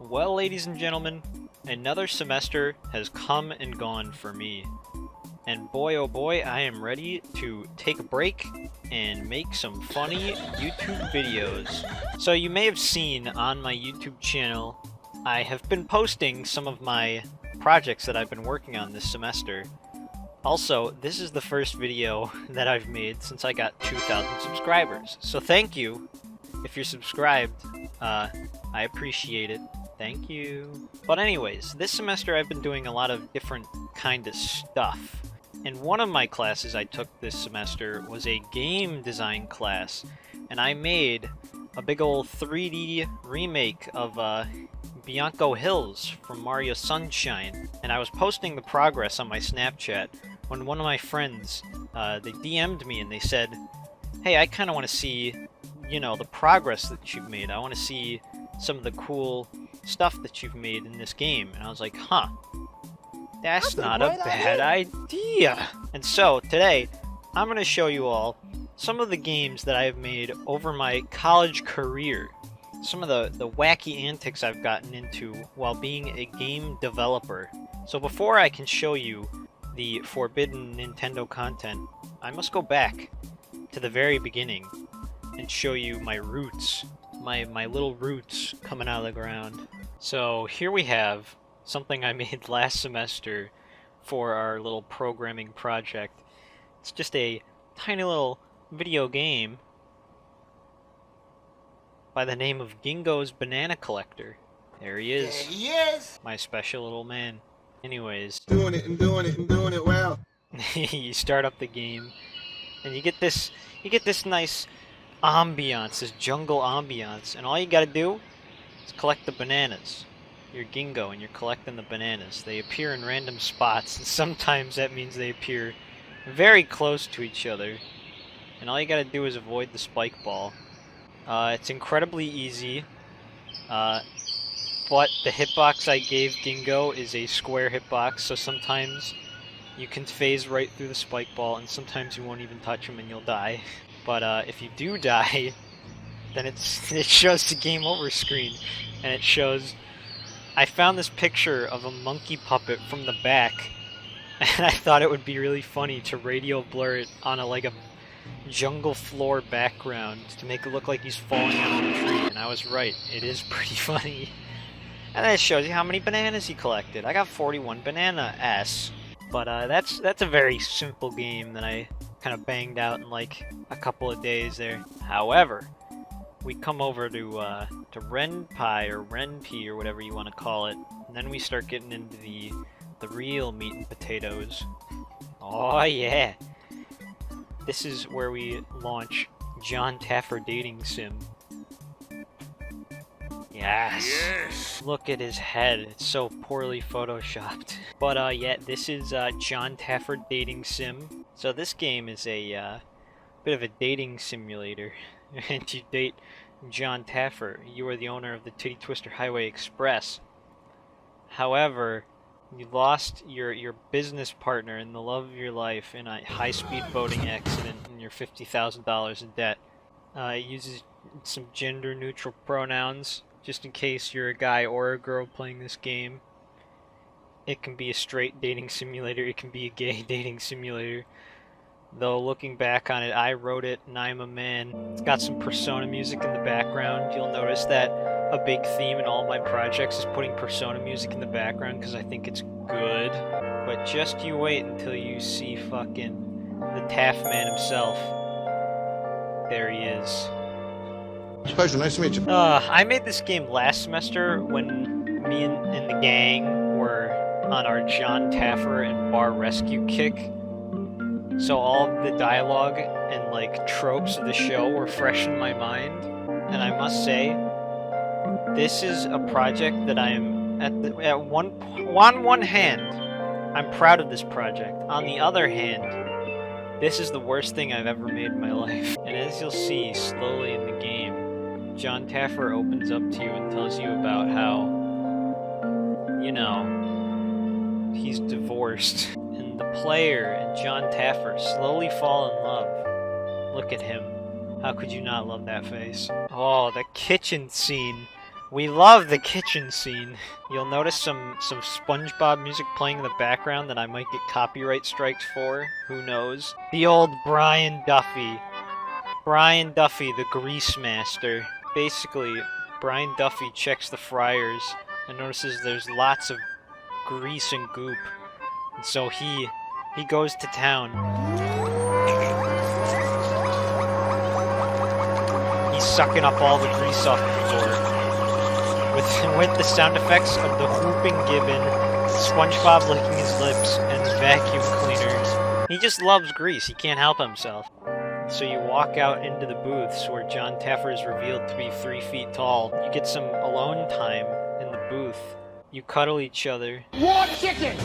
Well, ladies and gentlemen, another semester has come and gone for me. And boy oh boy, I am ready to take a break and make some funny YouTube videos. So you may have seen on my YouTube channel, I have been posting some of my projects that I've been working on this semester. Also, this is the first video that I've made since I got 2,000 subscribers. So thank you if you're subscribed. I appreciate it. Thank you. But anyways, this semester I've been doing a lot of different kind of stuff. And one of my classes I took this semester was a game design class. And I made a big old 3D remake of Bianco Hills from Mario Sunshine. And I was posting the progress on my Snapchat when one of my friends, they DM'd me and they said, hey, I kind of want to see, you know, the progress that you've made. I want to see some of the cool stuff that you've made in this game. And I was like, huh, that's not a bad idea. And so today I'm going to show you all some of the games that I have made over my college career. Some of the wacky antics I've gotten into while being a game developer. So before I can show you the forbidden Nintendo content, I must go back to the very beginning and show you my roots. My little roots coming out of the ground. So here we have something I made last semester for our little programming project. It's just a tiny little video game by the name of Gingo's Banana Collector. There he is. There he is. My special little man. Anyways. Doing it well. You start up the game and you get this nice ambiance, this jungle ambiance, and all you gotta do is collect the bananas. You're Gingo and you're collecting the bananas. They appear in random spots, and sometimes that means they appear very close to each other. And all you gotta do is avoid the spike ball. It's incredibly easy, but the hitbox I gave Gingo is a square hitbox, so sometimes you can phase right through the spike ball, and sometimes you won't even touch him and you'll die. But if you do die, then it shows the game over screen, and it shows. I found this picture of a monkey puppet from the back, and I thought it would be really funny to radio blur it on a jungle floor background to make it look like he's falling out of a tree. And I was right; it is pretty funny. And then it shows you how many bananas he collected. I got 41 banana-s. But that's a very simple game that I kind of banged out in like a couple of days there. However, we come over to Renpi or Renpi or whatever you want to call it, and then we start getting into the real meat and potatoes. Oh yeah! This is where we launch John Taffer Dating Sim. Yes! Look at his head, it's so poorly photoshopped. But yeah, this is John Taffer Dating Sim. So this game is a bit of a dating simulator. And you date John Taffer. You are the owner of the Titty Twister Highway Express. However, you lost your business partner and the love of your life in a high-speed boating accident and you're $50,000 in debt. It uses some gender-neutral pronouns, just in case you're a guy or a girl playing this game. It can be a straight dating simulator, it can be a gay dating simulator. Though looking back on it, I wrote it and I'm a man. It's got some Persona music in the background. You'll notice that a big theme in all my projects is putting Persona music in the background because I think it's good. But just you wait until you see fucking the Taft man himself. There he is. Pleasure, nice to meet you. I made this game last semester when me and the gang were on our John Taffer and bar rescue kick. So all of the dialogue and tropes of the show were fresh in my mind. And I must say, this is a project that I'm on one hand, I'm proud of this project. On the other hand, this is the worst thing I've ever made in my life. And as you'll see slowly in the game, John Taffer opens up to you and tells you about how, you know, he's divorced. And the player and John Taffer slowly fall in love. Look at him. How could you not love that face? Oh, the kitchen scene We love the kitchen scene. You'll notice some SpongeBob music playing in the background that I might get copyright strikes for. Who knows? The old Brian Duffy. Brian Duffy, the grease master. Basically, Brian Duffy checks the fryers and notices there's lots of grease and goop. And so he goes to town. He's sucking up all the grease off the floor. With the sound effects of the whooping gibbon, SpongeBob licking his lips, and vacuum cleaner. He just loves grease, he can't help himself. So you walk out into the booths where John Taffer is revealed to be 3 feet tall. You get some alone time in the booth. You cuddle each other. Raw chicken!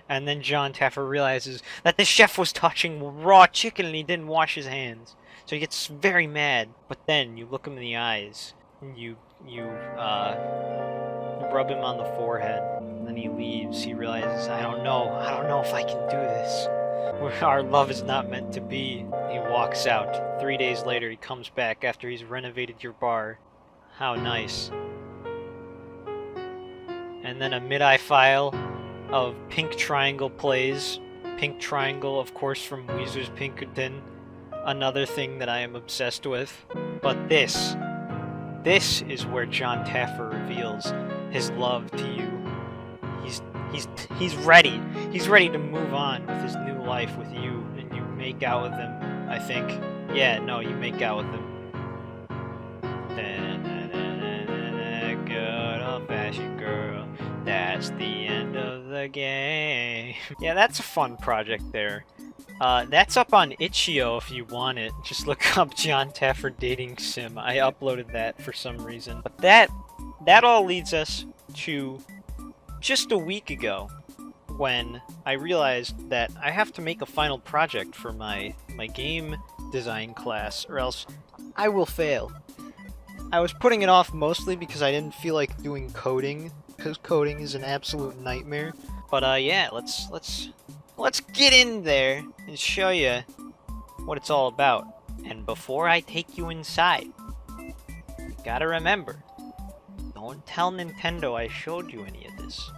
And then John Taffer realizes that the chef was touching raw chicken and he didn't wash his hands. So he gets very mad. But then you look him in the eyes. You rub him on the forehead, and then he leaves. He realizes, I don't know if I can do this. Our love is not meant to be. He walks out. 3 days later, he comes back after he's renovated your bar. How nice. And then a mid-eye file of Pink Triangle plays. Pink Triangle, of course, from Weezer's Pinkerton. Another thing that I am obsessed with. But this is where John Taffer reveals his love to you. He's ready. He's ready to move on with his new life with you, and you make out with him, I think. Yeah, no, you make out with him. Good old-fashioned girl. That's the end of the game. Yeah, that's a fun project there. That's up on Itch.io if you want it. Just look up John Taffer Dating Sim. I uploaded that for some reason. But that all leads us to just a week ago when I realized that I have to make a final project for my game design class or else I will fail. I was putting it off mostly because I didn't feel like doing coding, because coding is an absolute nightmare. But yeah, let's get in there and show you what it's all about. And before I take you inside, you gotta remember, don't tell Nintendo I showed you any of this.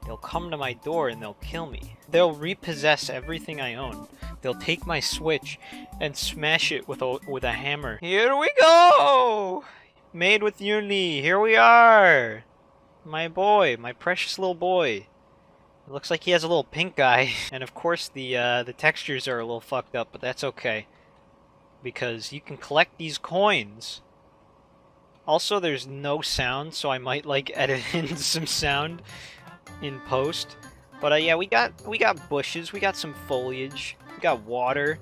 They'll come to my door and they'll kill me. They'll repossess everything I own. They'll take my Switch and smash it with a hammer. Here we go! Made with Unity. Here we are! My boy, my precious little boy. It looks like he has a little pink eye. And of course the textures are a little fucked up, but that's okay. Because you can collect these coins. Also, there's no sound, so I might like edit in some sound in post. But yeah, we got bushes, we got some foliage, we got water,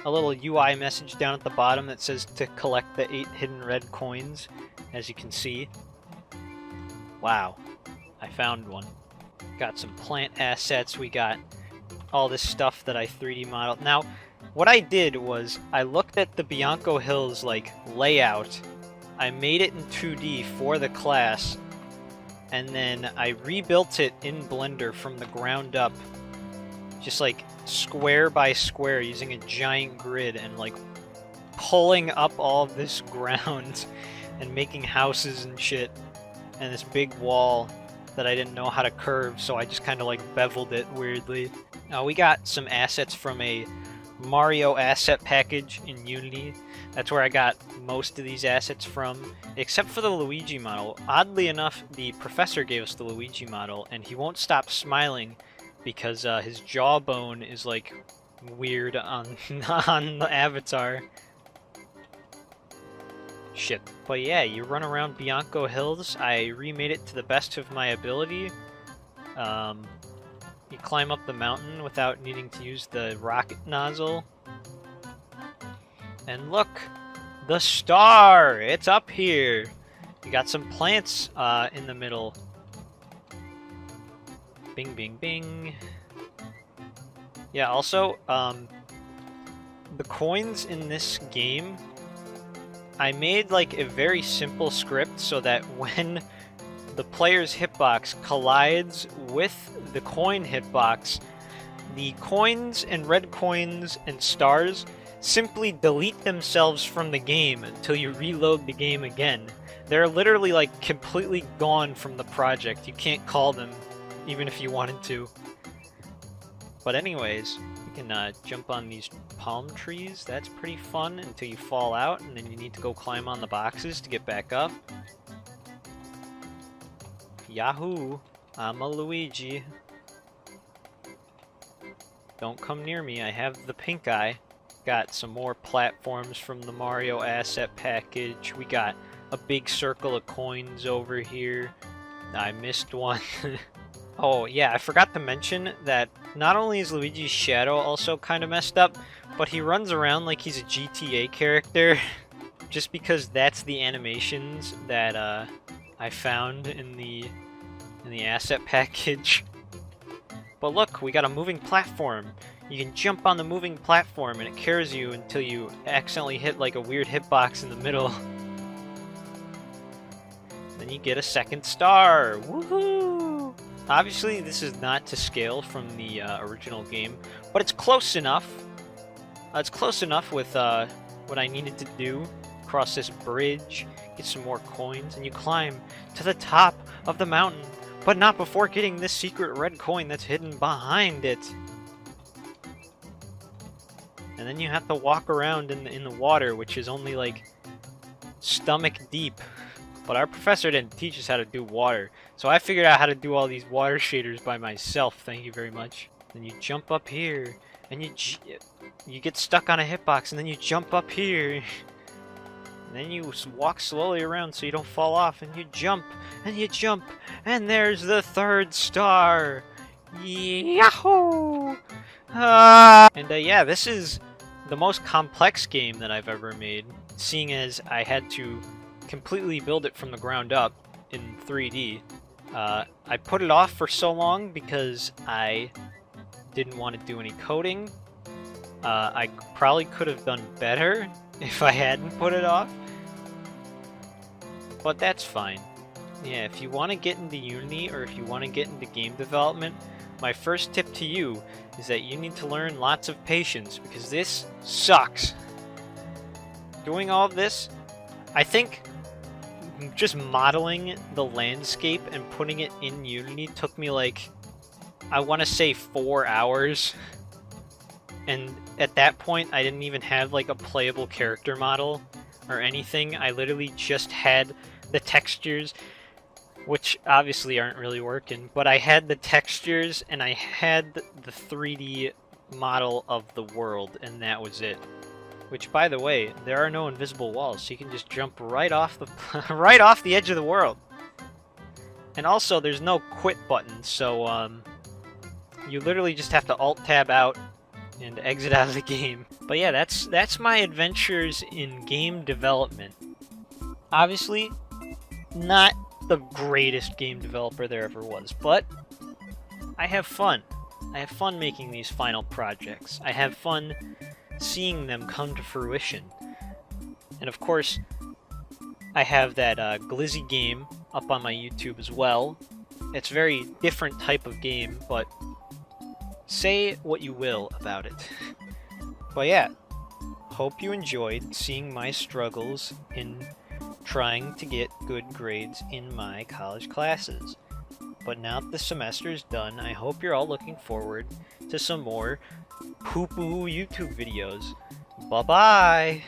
a little UI message down at the bottom that says to collect the 8 hidden red coins, as you can see. Wow, I found one. Got some plant assets, we got all this stuff that I 3D modeled. Now, what I did was, I looked at the Bianco Hills, like, layout, I made it in 2D for the class, and then I rebuilt it in Blender from the ground up, just like square by square, using a giant grid and like pulling up all of this ground and making houses and shit, and this big wall that I didn't know how to curve, so I just kind of like beveled it weirdly. Now we got some assets from a Mario asset package in Unity. That's where I got most of these assets from, except for the Luigi model. Oddly enough, the professor gave us the Luigi model, and he won't stop smiling because his jawbone is like weird on on the avatar. Shit. But yeah, you run around Bianco Hills. I remade it to the best of my ability. You climb up the mountain without needing to use the rocket nozzle. And look! The star! It's up here! You got some plants in the middle. Bing, bing, bing. Yeah, also, the coins in this game, I made like a very simple script so that when the player's hitbox collides with the coin hitbox, the coins and red coins and stars simply delete themselves from the game until you reload the game again. They're literally like completely gone from the project. You can't call them even if you wanted to. But anyways, you can jump on these palm trees. That's pretty fun until you fall out, and then you need to go climb on the boxes to get back up. Yahoo! I'm a Luigi. Don't come near me, I have the pink eye. Got some more platforms from the Mario asset package. We got a big circle of coins over here. I missed one. Oh yeah, I forgot to mention that not only is Luigi's shadow also kind of messed up, but he runs around like he's a GTA character. Just because that's the animations that I found in the asset package. But look, we got a moving platform. You can jump on the moving platform and it carries you until you accidentally hit like a weird hitbox in the middle. Then you get a second star. Woohoo! Obviously, this is not to scale from the original game, but it's close enough. It's close enough with what I needed to do. Cross this bridge, get some more coins, and you climb to the top of the mountain, but not before getting this secret red coin that's hidden behind it. And then you have to walk around in the water, which is only like stomach deep. But our professor didn't teach us how to do water, so I figured out how to do all these water shaders by myself. Thank you very much. Then you jump up here, and you get stuck on a hitbox, and then you jump up here. And then you walk slowly around so you don't fall off, and you jump, and there's the third star! Yahoo! Yeah, this is the most complex game that I've ever made, seeing as I had to completely build it from the ground up in 3D. I put it off for so long because I didn't want to do any coding. I probably could have done better if I hadn't put it off. But that's fine. Yeah, if you want to get into Unity or if you want to get into game development, my first tip to you is that you need to learn lots of patience because this sucks. Doing all of this, I think just modeling the landscape and putting it in Unity took me like, I want to say 4 hours. And at that point, I didn't even have like a playable character model or anything. I literally just had the textures, which obviously aren't really working, but I had the textures and I had the 3D model of the world, and that was it. Which, by the way, there are no invisible walls, so you can just jump right off the right off the edge of the world. And also, there's no quit button, so you literally just have to Alt-Tab out and exit out of the game. But yeah, that's my adventures in game development. Obviously, not the greatest game developer there ever was, but I have fun. I have fun making these final projects. I have fun seeing them come to fruition. And of course, I have that Glizzy game up on my YouTube as well. It's a very different type of game, but say what you will about it. But yeah, hope you enjoyed seeing my struggles in trying to get good grades in my college classes. But now that the semester is done, I hope you're all looking forward to some more poo-poo YouTube videos. Bye-bye!